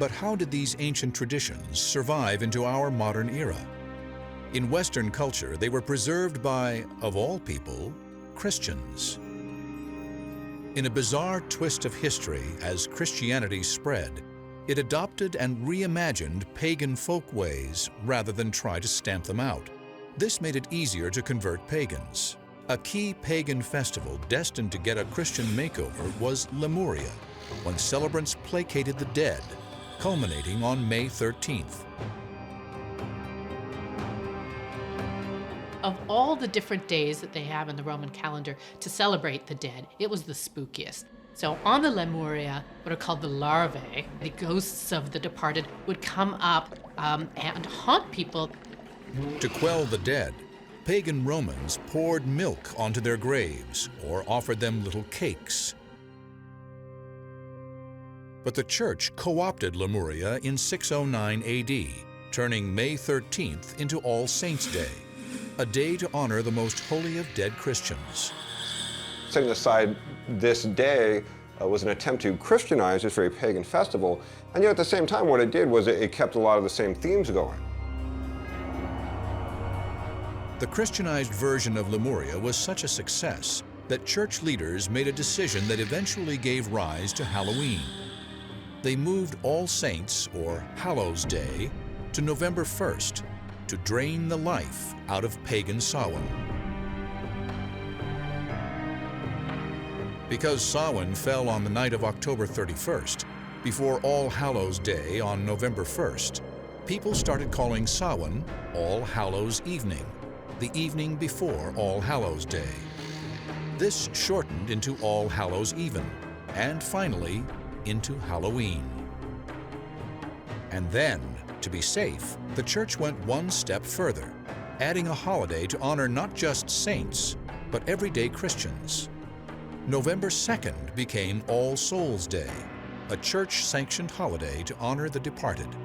But how did these ancient traditions survive into our modern era? In Western culture, they were preserved by, of all people, Christians. In a bizarre twist of history, as Christianity spread, it adopted and reimagined pagan folkways rather than try to stamp them out. This made it easier to convert pagans. A key pagan festival destined to get a Christian makeover was Lemuria, when celebrants placated the dead, culminating on May 13th. Of all the different days that they have in the Roman calendar to celebrate the dead, it was the spookiest. So on the Lemuria, what are called the larvae, the ghosts of the departed, would come up and haunt people. To quell the dead, pagan Romans poured milk onto their graves or offered them little cakes. But the Church co-opted Lemuria in 609 AD, turning May 13th into All Saints' Day, a day to honor the most holy of dead Christians. Setting aside this day was an attempt to Christianize this very pagan festival, and yet at the same time what it did was it kept a lot of the same themes going. The Christianized version of Lemuria was such a success that church leaders made a decision that eventually gave rise to Halloween. They moved All Saints, or Hallows Day, to November 1st to drain the life out of pagan Samhain. Because Samhain fell on the night of October 31st, before All Hallows Day on November 1st, people started calling Samhain All Hallows Evening, the evening before All Hallows Day. This shortened into All Hallows Even, and finally into Halloween. And then, to be safe, the Church went one step further, adding a holiday to honor not just saints, but everyday Christians. November 2nd became All Souls Day, a church-sanctioned holiday to honor the departed.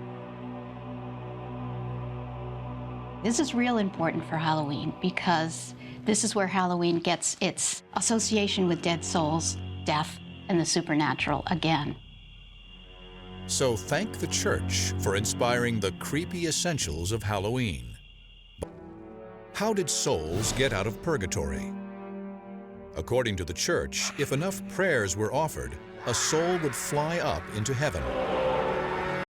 This is real important for Halloween because this is where Halloween gets its association with dead souls, death, and the supernatural again. So thank the Church for inspiring the creepy essentials of Halloween. How did souls get out of purgatory? According to the Church, if enough prayers were offered, a soul would fly up into heaven.